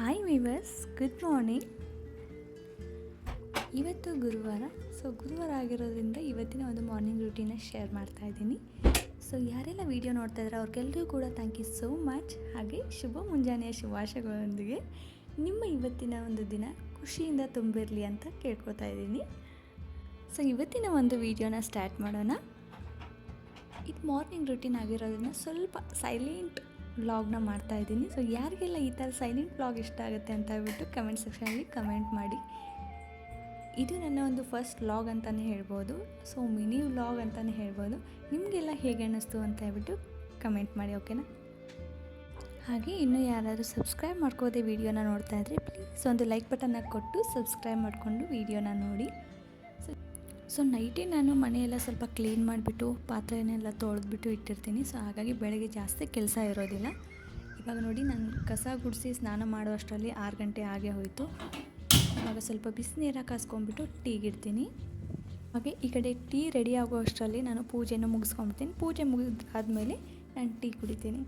Hi viewers, good morning. ಇವತ್ತು ಗುರುವಾರ. ಗುರುವಾರ ಆಗಿರೋದ್ರಿಂದ ಇವತ್ತಿನ ಒಂದು ಮಾರ್ನಿಂಗ್ ರೂಟೀನ ಶೇರ್ ಮಾಡ್ತಾ ಇದ್ದೀನಿ. ಯಾರೆಲ್ಲ ವಿಡಿಯೋ ನೋಡ್ತಾ ಇದ್ದಾರೆ ಅವ್ರಿಗೆಲ್ಲರಿಗೂ ಕೂಡ ಥ್ಯಾಂಕ್ ಯು ಸೋ ಮಚ್. ಹಾಗೆ ಶುಭ ಮುಂಜಾನೆಯ ಶುಭಾಶಯಗಳೊಂದಿಗೆ ನಿಮ್ಮ ಇವತ್ತಿನ ಒಂದು ದಿನ ಖುಷಿಯಿಂದ ತುಂಬಿರಲಿ ಅಂತ ಕೇಳ್ಕೊತಾ ಇದ್ದೀನಿ. ಇವತ್ತಿನ ಒಂದು ವಿಡಿಯೋನ ಸ್ಟಾರ್ಟ್ ಮಾಡೋಣ. ಇದು ಮಾರ್ನಿಂಗ್ ರೂಟೀನ್ ಆಗಿರೋದ್ರಿಂದ ಸ್ವಲ್ಪ ಸೈಲೆಂಟ್ ವ್ಲಾಗ್ನ ಮಾಡ್ತಾಯಿದ್ದೀನಿ. ಯಾರಿಗೆಲ್ಲ ಈ ಥರ ಸೈಲೆಂಟ್ ವ್ಲಾಗ್ ಇಷ್ಟ ಆಗುತ್ತೆ ಅಂತ ಹೇಳ್ಬಿಟ್ಟು ಕಮೆಂಟ್ ಸೆಕ್ಷನಲ್ಲಿ ಕಮೆಂಟ್ ಮಾಡಿ. ಇದು ನನ್ನ ಒಂದು ಫಸ್ಟ್ ವ್ಲಾಗ್ ಅಂತಲೇ ಹೇಳ್ಬೋದು. ಮಿನಿ ವ್ಲಾಗ್ ಅಂತಲೇ ಹೇಳ್ಬೋದು. ನಿಮಗೆಲ್ಲ ಹೇಗೆ ಅನ್ನಿಸ್ತು ಅಂತ ಹೇಳ್ಬಿಟ್ಟು ಕಮೆಂಟ್ ಮಾಡಿ, ಓಕೆನಾ? ಹಾಗೆ ಇನ್ನೂ ಯಾರಾದರೂ ಸಬ್ಸ್ಕ್ರೈಬ್ ಮಾಡ್ಕೋದೆ ವಿಡಿಯೋನ ನೋಡ್ತಾ ಇದ್ದರೆ ಪ್ಲೀಸ್ ಒಂದು ಲೈಕ್ ಬಟನ್ನ ಕೊಟ್ಟು ಸಬ್ಸ್ಕ್ರೈಬ್ ಮಾಡಿಕೊಂಡು ವಿಡಿಯೋನ ನೋಡಿ. ನೈಟೇ ನಾನು ಮನೆಯೆಲ್ಲ ಸ್ವಲ್ಪ ಕ್ಲೀನ್ ಮಾಡಿಬಿಟ್ಟು ಪಾತ್ರೆನೆಲ್ಲ ತೊಳೆದ್ಬಿಟ್ಟು ಇಟ್ಟಿರ್ತೀನಿ. ಹಾಗಾಗಿ ಬೆಳಗ್ಗೆ ಜಾಸ್ತಿ ಕೆಲಸ ಇರೋದಿಲ್ಲ. ಇವಾಗ ನೋಡಿ, ನಾನು ಕಸ ಗುಡಿಸಿ ಸ್ನಾನ ಮಾಡುವಷ್ಟರಲ್ಲಿ 6 ಗಂಟೆ ಆಗೇ ಹೋಯಿತು. ಇವಾಗ ಸ್ವಲ್ಪ ಬಿಸಿನೀರ ಕಾಸ್ಕೊಂಡ್ಬಿಟ್ಟು ಟೀಗಿಡ್ತೀನಿ. ಹಾಗೆ ಈ ಕಡೆ ಟೀ ರೆಡಿ ಆಗೋ ಅಷ್ಟರಲ್ಲಿ ನಾನು ಪೂಜೆನ ಮುಗಿಸ್ಕೊಂಡ್ಬಿಡ್ತೀನಿ. ಪೂಜೆ ಮುಗಿದಾದ್ಮೇಲೆ ನಾನು ಟೀ ಕುಡಿತೀನಿ.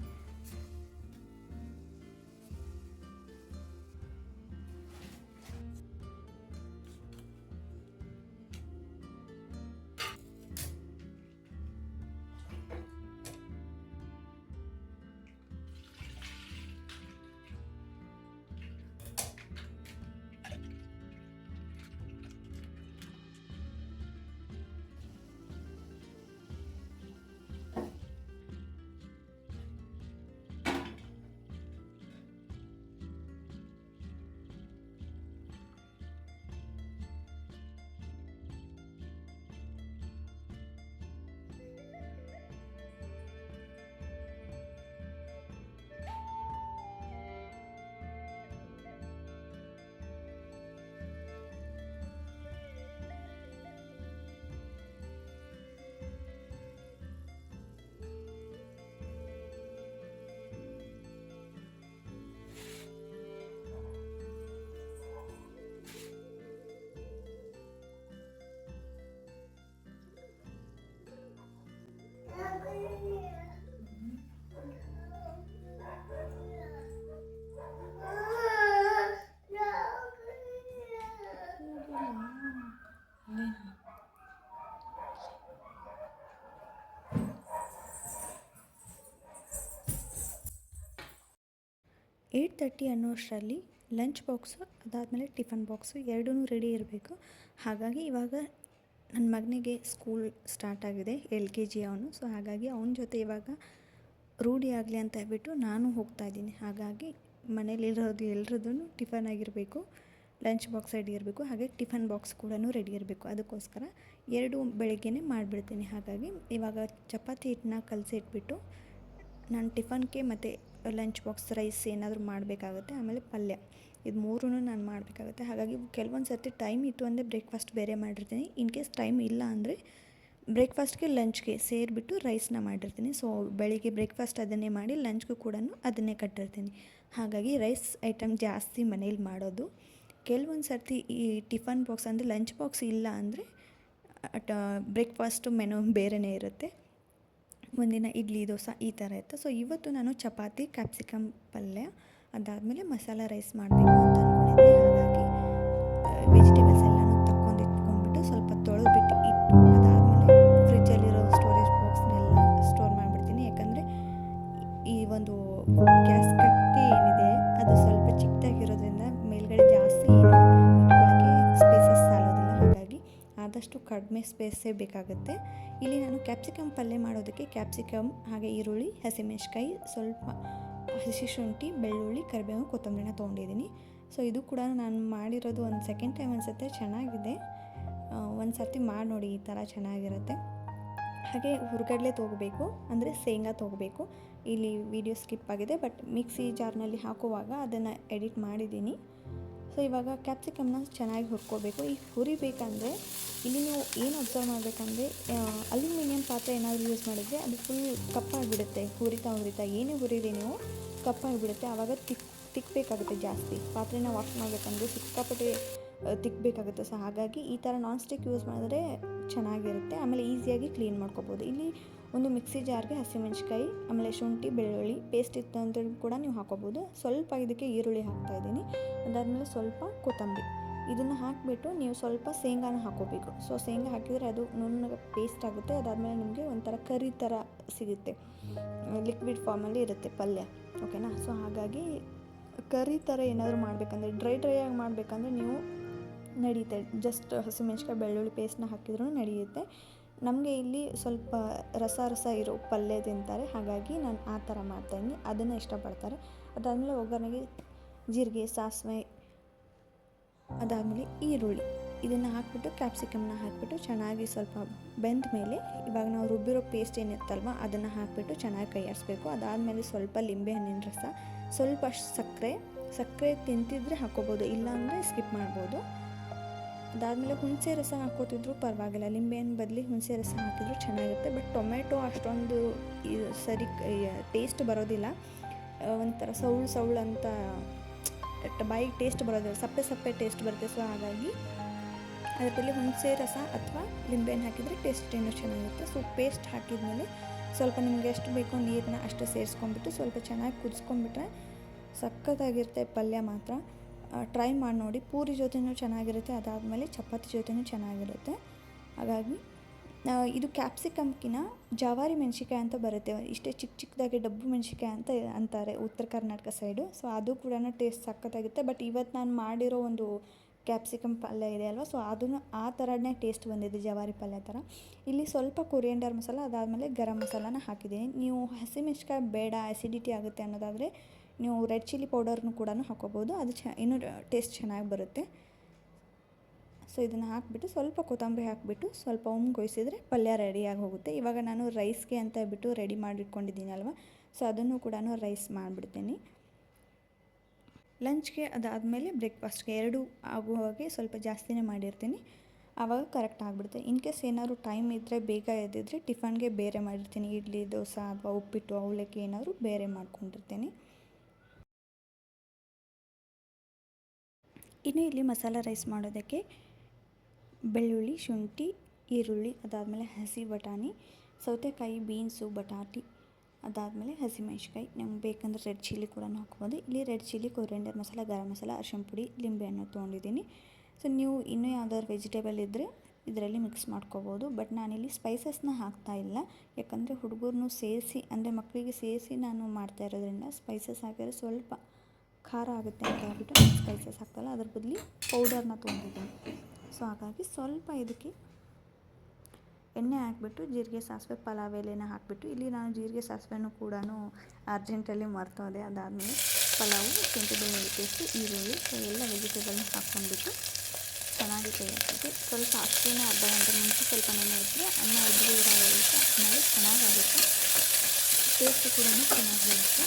ಏಟ್ 8:30 ಅನ್ನೋಷ್ಟರಲ್ಲಿ ಲಂಚ್ ಬಾಕ್ಸು, ಅದಾದಮೇಲೆ ಟಿಫನ್ ಬಾಕ್ಸು ಎರಡೂ ರೆಡಿ ಇರಬೇಕು. ಹಾಗಾಗಿ ಇವಾಗ ನನ್ನ ಮಗನಿಗೆ ಸ್ಕೂಲ್ ಸ್ಟಾರ್ಟ್ ಆಗಿದೆ, LKG ಅವನು. ಹಾಗಾಗಿ ಅವನ ಜೊತೆ ಇವಾಗ ರೂಢಿ ಆಗಲಿ ಅಂತ ಹೇಳ್ಬಿಟ್ಟು ನಾನು ಹೋಗ್ತಾಯಿದ್ದೀನಿ. ಹಾಗಾಗಿ ಮನೇಲಿರೋದು ಎಲ್ರದ್ದು ಟಿಫನ್ ಆಗಿರಬೇಕು, ಲಂಚ್ ಬಾಕ್ಸ್ ರೆಡಿ ಇರಬೇಕು, ಹಾಗೆ ಟಿಫನ್ ಬಾಕ್ಸ್ ಕೂಡ ರೆಡಿ ಇರಬೇಕು. ಅದಕ್ಕೋಸ್ಕರ ಎರಡು ಬೆಳಗ್ಗೆನೇ ಮಾಡಿಬಿಡ್ತೀನಿ. ಹಾಗಾಗಿ ಇವಾಗ ಚಪಾತಿ ಹಿಟ್ಟನ್ನ ಕಲಸಿ ಇಟ್ಬಿಟ್ಟು ನಾನು ಟಿಫನ್ಗೆ ಮತ್ತು ಲಂಚ್ ಬಾಕ್ಸ್ ರೈಸ್ ಏನಾದರೂ ಮಾಡಬೇಕಾಗುತ್ತೆ. ಆಮೇಲೆ ಪಲ್ಯ, ಇದು ಮೂರೂ ನಾನು ಮಾಡಬೇಕಾಗುತ್ತೆ. ಹಾಗಾಗಿ ಕೆಲವೊಂದು ಸರ್ತಿ ಟೈಮ್ ಇತ್ತು ಅಂದರೆ ಬ್ರೇಕ್ಫಾಸ್ಟ್ ಬೇರೆ ಮಾಡಿರ್ತೀನಿ. ಇನ್ ಕೇಸ್ ಟೈಮ್ ಇಲ್ಲ ಅಂದರೆ ಬ್ರೇಕ್ಫಾಸ್ಟ್ಗೆ ಲಂಚ್ಗೆ ಸೇರಿಬಿಟ್ಟು ರೈಸ್ನ ಮಾಡಿರ್ತೀನಿ. ಬೆಳಿಗ್ಗೆ ಬ್ರೇಕ್ಫಾಸ್ಟ್ ಅದನ್ನೇ ಮಾಡಿ ಲಂಚ್ಗೂ ಕೂಡ ಅದನ್ನೇ ಕಟ್ಟಿರ್ತೀನಿ. ಹಾಗಾಗಿ ರೈಸ್ ಐಟಮ್ ಜಾಸ್ತಿ ಮನೇಲಿ ಮಾಡೋದು. ಕೆಲವೊಂದು ಸರ್ತಿ ಈ ಟಿಫನ್ ಬಾಕ್ಸ್ ಅಂದರೆ ಲಂಚ್ ಬಾಕ್ಸ್ ಇಲ್ಲ ಅಂದರೆ ಬ್ರೇಕ್ಫಾಸ್ಟು ಮೆನು ಬೇರೆಯೇ ಇರುತ್ತೆ. ಒಂದಿನ ಇಡ್ಲಿ ದೋಸೆ ಈ ಥರ ಇತ್ತು. ಇವತ್ತು ನಾನು ಚಪಾತಿ, ಕ್ಯಾಪ್ಸಿಕಮ್ ಪಲ್ಯ, ಅದಾದಮೇಲೆ ಮಸಾಲ ರೈಸ್ ಮಾಡಬೇಕು ಅಂತ ಅಂದ್ಕೊಂಡಿದ್ದೆ. ಹಾಗಾಗಿ ವೆಜಿಟೇಬಲ್ಸ್ ಎಲ್ಲನೂ ಇಟ್ಕೊಂಡ್ಬಿಟ್ಟು ಸ್ವಲ್ಪ ತೊಳೆದ್ಬಿಟ್ಟು ಇಟ್ಟು ಅದಾದಮೇಲೆ ಫ್ರಿಜ್ಜಲ್ಲಿರೋ ಸ್ಟೋರೇಜ್ ಬಾಕ್ಸ್ನೆಲ್ಲ ಸ್ಟೋರ್ ಮಾಡಿಬಿಡ್ತೀನಿ. ಯಾಕಂದರೆ ಈ ಒಂದು ಗ್ಯಾಸ್ ಕಟ್ಟಿ ಏನಿದೆ ಅದು ಸ್ವಲ್ಪ ಚಿಕ್ಕದಾಗಿರೋದ್ರಿಂದ ಮೇಲ್ಗಡೆ ಜಾಸ್ತಿ ಇಟ್ಕೊಳ್ಳೋಕ್ಕೆ ಸ್ಪೇಸಸ್ ಸಾಲೋದಿಲ್ಲ. ಹಾಗಾಗಿ ಆದಷ್ಟು ಕಡಿಮೆ ಸ್ಪೇಸೇ ಬೇಕಾಗುತ್ತೆ. ಇಲ್ಲಿ ನಾನು ಕ್ಯಾಪ್ಸಿಕಮ್ ಪಲ್ಯ ಮಾಡೋದಕ್ಕೆ ಕ್ಯಾಪ್ಸಿಕಮ್, ಹಾಗೆ ಈರುಳ್ಳಿ, ಹಸಿಮೆಣಸಿಕಾಯಿ, ಸ್ವಲ್ಪ ಹಸಿ ಶುಂಠಿ, ಬೆಳ್ಳುಳ್ಳಿ, ಕರಿಬೇವು, ಕೊತ್ತಂಬರಿನ ತೊಗೊಂಡಿದ್ದೀನಿ. ಇದು ಕೂಡ ನಾನು ಮಾಡಿರೋದು ಒಂದು ಸೆಕೆಂಡ್ ಟೈಮ್ ಅನಿಸುತ್ತೆ. ಚೆನ್ನಾಗಿದೆ, ಒಂದು ಸರ್ತಿ ಮಾಡಿ ನೋಡಿ, ಈ ಥರ ಚೆನ್ನಾಗಿರುತ್ತೆ. ಹಾಗೆ ಹುರ್ಗಡ್ಲೆ ತೊಗೋಬೇಕು, ಅಂದರೆ ಶೇಂಗಾ ತೊಗೋಬೇಕು. ಇಲ್ಲಿ ವಿಡಿಯೋ ಸ್ಕಿಪ್ ಆಗಿದೆ, ಬಟ್ ಮಿಕ್ಸಿ ಜಾರ್ನಲ್ಲಿ ಹಾಕುವಾಗ ಅದನ್ನು ಎಡಿಟ್ ಮಾಡಿದ್ದೀನಿ. ಇವಾಗ ಕ್ಯಾಪ್ಸಿಕಮ್ನ ಚೆನ್ನಾಗಿ ಹುರ್ಕೋಬೇಕು. ಈ ಹುರಿಬೇಕಂದ್ರೆ ಇಲ್ಲಿ ನೀವು ಏನು ಅಬ್ಸರ್ವ್ ಮಾಡಬೇಕಂದ್ರೆ ಅಲ್ಯೂಮಿನಿಯಂ ಪಾತ್ರೆ ಏನಾದರೂ ಯೂಸ್ ಮಾಡಿದರೆ ಅದು ಫುಲ್ ಕಪ್ಪಾಗಿಬಿಡುತ್ತೆ. ಹುರಿತಾ ಏನೇ ಹುರಿರಿ ನೀವು ಕಪ್ಪಾಗಿಬಿಡುತ್ತೆ. ಆವಾಗ ತಿಕ್ಕಬೇಕಾಗುತ್ತೆ ಜಾಸ್ತಿ. ಪಾತ್ರೆನ ವಾಶ್ ಮಾಡಬೇಕಂದ್ರೆ ಸಿಕ್ಕಾಪಟ್ಟೆ ತಿಕ್ಕಬೇಕಾಗುತ್ತೆ. ಹಾಗಾಗಿ ಈ ಥರ ನಾನ್ ಸ್ಟಿಕ್ ಯೂಸ್ ಮಾಡಿದ್ರೆ ಚೆನ್ನಾಗಿರುತ್ತೆ. ಆಮೇಲೆ ಈಸಿಯಾಗಿ ಕ್ಲೀನ್ ಮಾಡ್ಕೋಬೋದು. ಇಲ್ಲಿ ಒಂದು ಮಿಕ್ಸಿ ಜಾರ್ಗೆ ಹಸಿಮೆಣ್ಸಿಕಾಯಿ, ಆಮೇಲೆ ಶುಂಠಿ ಬೆಳ್ಳುಳ್ಳಿ ಪೇಸ್ಟ್ ಇತ್ತು ಅಂತ ಕೂಡ ನೀವು ಹಾಕೋಬೋದು. ಸ್ವಲ್ಪ ಇದಕ್ಕೆ ಈರುಳ್ಳಿ ಹಾಕ್ತಾಯಿದ್ದೀನಿ. ಅದಾದಮೇಲೆ ಸ್ವಲ್ಪ ಕೊತ್ತಂಬರಿ, ಇದನ್ನು ಹಾಕಿಬಿಟ್ಟು ನೀವು ಸ್ವಲ್ಪ ಶೇಂಗಾನ ಹಾಕೋಬೇಕು. ಸೊ ಶೇಂಗಾ ಹಾಕಿದರೆ ಅದು ನುಣ್ಣಗೆ ಪೇಸ್ಟ್ ಆಗುತ್ತೆ. ಅದಾದಮೇಲೆ ನಿಮಗೆ ಒಂಥರ ಕರಿ ಥರ ಸಿಗುತ್ತೆ, ಲಿಕ್ವಿಡ್ ಫಾರ್ಮಲ್ಲಿ ಇರುತ್ತೆ ಪಲ್ಯ, ಓಕೆನಾ. ಸೊ ಹಾಗಾಗಿ ಕರಿ ಥರ ಏನಾದರೂ ಮಾಡಬೇಕಂದ್ರೆ ಡ್ರೈ ಆಗಿ ಮಾಡಬೇಕಂದ್ರೆ ನೀವು ನಡೆಯುತ್ತೆ, ಜಸ್ಟ್ ಹಸಿಮೆಣ್ಸಿಕಾಯಿ ಬೆಳ್ಳುಳ್ಳಿ ಪೇಸ್ಟ್ನ ಹಾಕಿದ್ರೂ ನಡೆಯುತ್ತೆ. ನಮಗೆ ಇಲ್ಲಿ ಸ್ವಲ್ಪ ರಸ ಇರೋ ಪಲ್ಯ ತಿಂತಾರೆ, ಹಾಗಾಗಿ ನಾನು ಆ ಥರ ಮಾಡ್ತಾಯಿದ್ದೀನಿ, ಅದನ್ನು ಇಷ್ಟಪಡ್ತಾರೆ. ಅದಾದಮೇಲೆ ಒಗ್ಗರಣೆಗೆ ಜೀರಿಗೆ, ಸಾಸಿವೆ, ಅದಾದಮೇಲೆ ಈರುಳ್ಳಿ ಇದನ್ನು ಹಾಕಿಬಿಟ್ಟು ಕ್ಯಾಪ್ಸಿಕಮ್ನ ಹಾಕಿಬಿಟ್ಟು ಚೆನ್ನಾಗಿ ಸ್ವಲ್ಪ ಬೆಂದ ಮೇಲೆ ಇವಾಗ ನಾವು ರುಬ್ಬಿರೋ ಪೇಸ್ಟ್ ಏನಿರುತ್ತಲ್ವ ಅದನ್ನು ಹಾಕಿಬಿಟ್ಟು ಚೆನ್ನಾಗಿ ಕೈ ಆಡಿಸ್ಬೇಕು. ಅದಾದಮೇಲೆ ಸ್ವಲ್ಪ ಲಿಂಬೆಹಣ್ಣಿನ ರಸ, ಸ್ವಲ್ಪ ಸಕ್ಕರೆ ತಿಂತಿದ್ರೆ ಹಾಕ್ಕೋಬೋದು, ಇಲ್ಲಾಂದರೆ ಸ್ಕಿಪ್ ಮಾಡ್ಬೋದು. ಅದಾದಮೇಲೆ ಹುಣಸೆ ರಸ ಹಾಕೋತಿದ್ರು ಪರವಾಗಿಲ್ಲ, ಲಿಂಬೆಹಣ್ಣು ಬದಲಿ ಹುಣಸೆ ರಸ ಹಾಕಿದ್ರು ಚೆನ್ನಾಗಿರುತ್ತೆ. ಬಟ್ ಟೊಮೆಟೊ ಅಷ್ಟೊಂದು ಸರಿ ಟೇಸ್ಟ್ ಬರೋದಿಲ್ಲ, ಒಂಥರ ಸೌಳು ಅಂತ ಬಾಯಿಗೆ ಟೇಸ್ಟ್ ಬರೋದಿಲ್ಲ, ಸಪ್ಪೆ ಟೇಸ್ಟ್ ಬರುತ್ತೆ. ಸೊ ಹಾಗಾಗಿ ಅದ್ರ ಬದಲು ಹುಣಸೆ ರಸ ಅಥವಾ ಲಿಂಬೆಹಣ್ಣು ಹಾಕಿದರೆ ಟೇಸ್ಟ್ ಇನ್ನೂ ಚೆನ್ನಾಗಿರುತ್ತೆ. ಸೊ ಪೇಸ್ಟ್ ಹಾಕಿದ್ಮೇಲೆ ಸ್ವಲ್ಪ ನಿಮಗೆ ಎಷ್ಟು ಬೇಕೋ ನೀರನ್ನ ಅಷ್ಟು ಸೇರಿಸ್ಕೊಂಡ್ಬಿಟ್ಟು ಸ್ವಲ್ಪ ಚೆನ್ನಾಗಿ ಕುದಿಸ್ಕೊಂಡ್ಬಿಟ್ರೆ ಸಖತ್ತಾಗಿರುತ್ತೆ ಪಲ್ಯ ಮಾತ್ರ. ಟ್ರೈ ಮಾಡಿ ನೋಡಿ, ಪೂರಿ ಜೊತೆನೂ ಚೆನ್ನಾಗಿರುತ್ತೆ, ಅದಾದಮೇಲೆ ಚಪಾತಿ ಜೊತೆನೂ ಚೆನ್ನಾಗಿರುತ್ತೆ. ಹಾಗಾಗಿ ಇದು ಕ್ಯಾಪ್ಸಿಕಮ್ಕಿನ ಜವಾರಿ ಮೆಣಸಿಕಾಯಿ ಅಂತ ಬರುತ್ತೆ, ಇಷ್ಟೇ ಚಿಕ್ಕದಾಗಿ ಡಬ್ಬು ಮೆಣಸಿಕಾಯಿ ಅಂತ ಅಂತಾರೆ ಉತ್ತರ ಕರ್ನಾಟಕ ಸೈಡು. ಸೊ ಅದು ಕೂಡ ಟೇಸ್ಟ್ ಸಖತ್ತಾಗಿರುತ್ತೆ. ಬಟ್ ಇವತ್ತು ನಾನು ಮಾಡಿರೋ ಒಂದು ಕ್ಯಾಪ್ಸಿಕಮ್ ಪಲ್ಯ ಇದೆ ಅಲ್ವಾ, ಸೊ ಅದನ್ನು ಆ ಥರನೇ ಟೇಸ್ಟ್ ಬಂದಿದೆ, ಜವಾರಿ ಪಲ್ಯ ಥರ. ಇಲ್ಲಿ ಸ್ವಲ್ಪ ಕೊರಿಯಂಡರ್ ಮಸಾಲ, ಅದಾದಮೇಲೆ ಗರಂ ಮಸಾಲಾನ ಹಾಕಿದ್ದೀನಿ. ನೀವು ಹಸಿಮೆಣ್ಸಿಕಾಯಿ ಬೇಡ ಆ್ಯಸಿಡಿಟಿ ಆಗುತ್ತೆ ಅನ್ನೋದಾದರೆ ನೀವು ರೆಡ್ ಚಿಲ್ಲಿ ಪೌಡರ್ನು ಕೂಡ ಹಾಕೋಬೋದು, ಅದು ಇನ್ನೂ ಟೇಸ್ಟ್ ಚೆನ್ನಾಗಿ ಬರುತ್ತೆ. ಸೊ ಇದನ್ನು ಹಾಕಿಬಿಟ್ಟು ಸ್ವಲ್ಪ ಕೊತ್ತಂಬರಿ ಹಾಕಿಬಿಟ್ಟು ಸ್ವಲ್ಪ ಉಮ್ಗೊಳಿಸಿದರೆ ಪಲ್ಯ ರೆಡಿಯಾಗಿ ಹೋಗುತ್ತೆ. ಇವಾಗ ನಾನು ರೈಸ್ಗೆ ಅಂತ ಹೇಳ್ಬಿಟ್ಟು ರೆಡಿ ಮಾಡಿಟ್ಕೊಂಡಿದ್ದೀನಲ್ವ, ಸೊ ಅದನ್ನು ಕೂಡ ರೈಸ್ ಮಾಡಿಬಿಡ್ತೀನಿ. ಲಂಚ್ಗೆ ಅದಾದಮೇಲೆ ಬ್ರೇಕ್ಫಾಸ್ಟ್ಗೆ ಎರಡೂ ಆಗುವಾಗೆ ಸ್ವಲ್ಪ ಜಾಸ್ತಿನೇ ಮಾಡಿರ್ತೀನಿ, ಆವಾಗ ಕರೆಕ್ಟ್ ಆಗಿಬಿಡುತ್ತೆ. ಇನ್ ಕೇಸ್ ಏನಾದರೂ ಟೈಮ್ ಇದ್ದರೆ ಬೇಗ ಎದ್ದಿದ್ರೆ ಟಿಫನ್ಗೆ ಬೇರೆ ಮಾಡಿರ್ತೀನಿ, ಇಡ್ಲಿ ದೋಸೆ ಅಥವಾ ಉಪ್ಪಿಟ್ಟು ಅವಲಕ್ಕಿ ಏನಾದರೂ ಬೇರೆ ಮಾಡ್ಕೊಂಡಿರ್ತೀನಿ. ಇನ್ನು ಇಲ್ಲಿ ಮಸಾಲ ರೈಸ್ ಮಾಡೋದಕ್ಕೆ ಬೆಳ್ಳುಳ್ಳಿ, ಶುಂಠಿ, ಈರುಳ್ಳಿ, ಅದಾದಮೇಲೆ ಹಸಿ ಬಟಾಣಿ, ಸೌತೆಕಾಯಿ, ಬೀನ್ಸು, ಬಟಾಟಿ, ಅದಾದಮೇಲೆ ಹಸಿಮೆಣ್ಸಿಕಾಯಿ, ನಮ್ಗೆ ಬೇಕಂದ್ರೆ ರೆಡ್ ಚಿಲ್ಲಿ ಕೂಡ ಹಾಕ್ಬೋದು. ಇಲ್ಲಿ red chilli, coriander masala, garam masala, ಅರಿಶಿನ ಪುಡಿ, ಲಿಂಬೆಹಣ್ಣು ತೊಗೊಂಡಿದ್ದೀನಿ. ಸೊ ನೀವು ಇನ್ನೂ ಯಾವ್ದಾದ್ರು ವೆಜಿಟೇಬಲ್ ಇದ್ದರೆ ಇದರಲ್ಲಿ ಮಿಕ್ಸ್ ಮಾಡ್ಕೋಬೋದು. ಬಟ್ ನಾನಿಲ್ಲಿ ಸ್ಪೈಸಸ್ನ ಹಾಕ್ತಾಯಿಲ್ಲ, ಯಾಕಂದರೆ ಹುಡುಗರನ್ನು ಸೇರಿಸಿ ಅಂದರೆ ಮಕ್ಕಳಿಗೆ ಸೇರಿಸಿ ನಾನು ಮಾಡ್ತಾ ಇರೋದ್ರಿಂದ ಸ್ಪೈಸಸ್ ಹಾಕಿದ್ರೆ ಸ್ವಲ್ಪ ಖಾರ ಆಗುತ್ತೆ ಅಂತ ಹೇಳ್ಬಿಟ್ಟು ನಾನು ಸ್ಪೈಸಸ್ ಹಾಕ್ತಾಯಿಲ್ಲ, ಅದ್ರ ಬದಲು ಪೌಡರ್ನ ತೊಗೊಂಡಿದ್ದೀನಿ. ಸೊ ಹಾಗಾಗಿ ಸ್ವಲ್ಪ ಇದಕ್ಕೆ ಎಣ್ಣೆ ಹಾಕಿಬಿಟ್ಟು ಜೀರಿಗೆ, ಸಾಸಿವೆ, ಪಲಾವ್ ಎಲೆನ ಹಾಕಿಬಿಟ್ಟು, ಇಲ್ಲಿ ನಾನು ಜೀರಿಗೆ ಸಾಸಿವೆನೂ ಕೂಡ ಅರ್ಜೆಂಟಲ್ಲಿ ಮರ್ತೋದೆ. ಅದಾದಮೇಲೆ ಪಲಾವು, ಶುಂಠಿ ಬೆಳ್ಳುಳ್ಳಿ ಪೇಸ್ಟು, ಈರುಳ್ಳಿ, ಸೊ ಎಲ್ಲ ವೆಜಿಟೇಬಲ್ನ ಹಾಕ್ಕೊಂಡ್ಬಿಟ್ಟು ಚೆನ್ನಾಗಿ ಕೈ ಹಾಕಿಬಿಟ್ಟು ಸ್ವಲ್ಪ ಅಕ್ಕಿನ ಅರ್ಧ ಗಂಟೆ ಮುಂಚೆ ಸ್ವಲ್ಪ ನೆನೆ ಇಟ್ಟರೆ ಅನ್ನ ಉದ್ರಿ ಇರೋದಕ್ಕೆ ಆಮೇಲೆ ಚೆನ್ನಾಗಾಗುತ್ತೆ, ಟೇಸ್ಟ್ ಕೂಡ ಚೆನ್ನಾಗಿರುತ್ತೆ.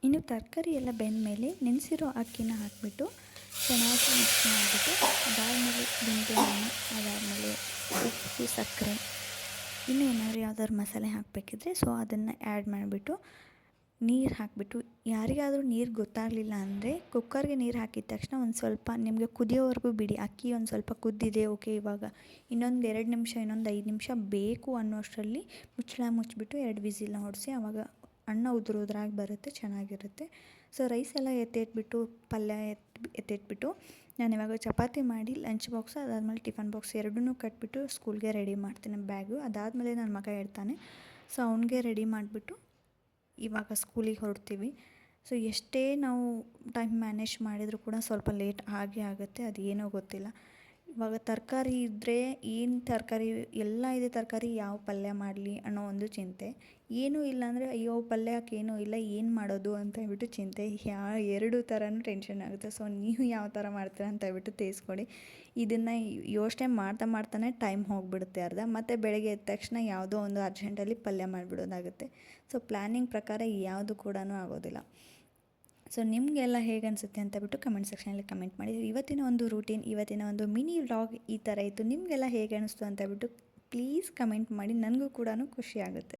ಇನ್ನು ತರಕಾರಿ ಎಲ್ಲ ಬೆಂದ ಮೇಲೆ ನೆನೆಸಿರೋ ಅಕ್ಕಿನ ಹಾಕಿಬಿಟ್ಟು ಚೆನ್ನಾಗಿ ಮಿಕ್ಸ್ ಮಾಡಿಬಿಟ್ಟು ಅದಾದಮೇಲೆ ನಿಂಬೆಹಣ್ಣು, ಅದಾದಮೇಲೆ ಉಪ್ಪು, ಸಕ್ಕರೆ, ಇನ್ನೂ ಏನಾದರೂ ಯಾವ್ದಾದ್ರು ಮಸಾಲೆ ಹಾಕಬೇಕಿದ್ರೆ ಸೊ ಅದನ್ನು ಆ್ಯಡ್ ಮಾಡಿಬಿಟ್ಟು ನೀರು ಹಾಕಿಬಿಟ್ಟು, ಯಾರಿಗಾದರೂ ನೀರು ಗೊತ್ತಾಗಲಿಲ್ಲ ಅಂದರೆ ಕುಕ್ಕರ್ಗೆ ನೀರು ಹಾಕಿದ ತಕ್ಷಣ ಒಂದು ಸ್ವಲ್ಪ ನಿಮಗೆ ಕುದಿಯೋವರೆಗೂ ಬಿಡಿ. ಅಕ್ಕಿ ಒಂದು ಸ್ವಲ್ಪ ಕುದ್ದಿದೆ, ಓಕೆ ಇವಾಗ ಇನ್ನೊಂದು 2 ನಿಮಿಷ, ಇನ್ನೊಂದು 5 ನಿಮಿಷ ಬೇಕು ಅನ್ನೋಷ್ಟರಲ್ಲಿ ಮುಚ್ಚಳ ಮುಚ್ಚಿಬಿಟ್ಟು 2 ವಿಸಿಲ್ನ ಹೊಡಿಸಿ, ಆವಾಗ ಅನ್ನ ಉದುರಾಗಿ ಬರುತ್ತೆ, ಚೆನ್ನಾಗಿರುತ್ತೆ. ಸೊ ರೈಸ್ ಎಲ್ಲ ಎತ್ತಿಟ್ಬಿಟ್ಟು ಪಲ್ಯ ಎತ್ತಿಟ್ಬಿಟ್ಟು ನಾನು ಇವಾಗ ಚಪಾತಿ ಮಾಡಿ ಲಂಚ್ ಬಾಕ್ಸ್, ಅದಾದಮೇಲೆ ಟಿಫನ್ ಬಾಕ್ಸ್ ಎರಡನ್ನೂ ಕಟ್ಬಿಟ್ಟು ಸ್ಕೂಲ್ಗೆ ರೆಡಿ ಮಾಡ್ತೀನಿ ಬ್ಯಾಗು. ಅದಾದಮೇಲೆ ನನ್ನ ಮಗ ಇರ್ತಾನೆ, ಸೊ ಅವನಿಗೆ ರೆಡಿ ಮಾಡಿಬಿಟ್ಟು ಇವಾಗ ಸ್ಕೂಲಿಗೆ ಹೊರಡ್ತೀವಿ. ಸೊ ಎಷ್ಟೇ ನಾವು ಟೈಮ್ ಮ್ಯಾನೇಜ್ ಮಾಡಿದರೂ ಕೂಡ ಸ್ವಲ್ಪ ಲೇಟ್ ಆಗೇ ಆಗುತ್ತೆ, ಅದು ಏನೋ ಗೊತ್ತಿಲ್ಲ. ಇವಾಗ ತರಕಾರಿ ಇದ್ದರೆ ಏನು ತರಕಾರಿ ಎಲ್ಲ ಇದೆ ತರಕಾರಿ ಯಾವ ಪಲ್ಯ ಮಾಡಲಿ ಅನ್ನೋ ಒಂದು ಚಿಂತೆ. ಏನೂ ಇಲ್ಲ ಅಂದರೆ ಅಯ್ಯೋ ಪಲ್ಯಕ್ಕೆ ಏನೂ ಇಲ್ಲ ಏನು ಮಾಡೋದು ಅಂತ ಹೇಳ್ಬಿಟ್ಟು ಚಿಂತೆ. ಎರಡು ಥರನೂ ಟೆನ್ಷನ್ ಆಗುತ್ತೆ. ಸೊ ನೀವು ಯಾವ ಥರ ಮಾಡ್ತೀರಾ ಅಂತ ಹೇಳ್ಬಿಟ್ಟು ತಿಳಿಸ್ಕೊಡಿ. ಇದನ್ನು ಯೋಚನೆ ಮಾಡ್ತಾ ಮಾಡ್ತಾನೆ ಟೈಮ್ ಹೋಗಿಬಿಡುತ್ತೆ ಅರ್ಧ. ಮತ್ತು ಬೆಳಗ್ಗೆ ಎದ್ದ ತಕ್ಷಣ ಯಾವುದೋ ಒಂದು ಅರ್ಜೆಂಟಲ್ಲಿ ಪಲ್ಯ ಮಾಡಿಬಿಡೋದಾಗುತ್ತೆ. ಸೊ ಪ್ಲ್ಯಾನಿಂಗ್ ಪ್ರಕಾರ ಯಾವುದು ಕೂಡ ಆಗೋದಿಲ್ಲ. ಸೊ ನಿಮಗೆಲ್ಲ ಹೇಗೆ ಅನಿಸುತ್ತೆ ಅಂತ ಬಿಟ್ಟು ಕಮೆಂಟ್ ಸೆಕ್ಷನಲ್ಲಿ ಕಮೆಂಟ್ ಮಾಡಿ. ಇವತ್ತಿನ ಒಂದು ರೂಟೀನ್, ಇವತ್ತಿನ ಒಂದು ಮಿನಿ ವ್ಲಾಗ್ ಈ ಥರ ಇತ್ತು. ನಿಮಗೆಲ್ಲ ಹೇಗೆ ಅನ್ನಿಸ್ತು ಅಂತ ಬಿಟ್ಟು ಪ್ಲೀಸ್ ಕಮೆಂಟ್ ಮಾಡಿ. ನನಗೂ ಕೂಡ ಖುಷಿ ಆಗುತ್ತೆ.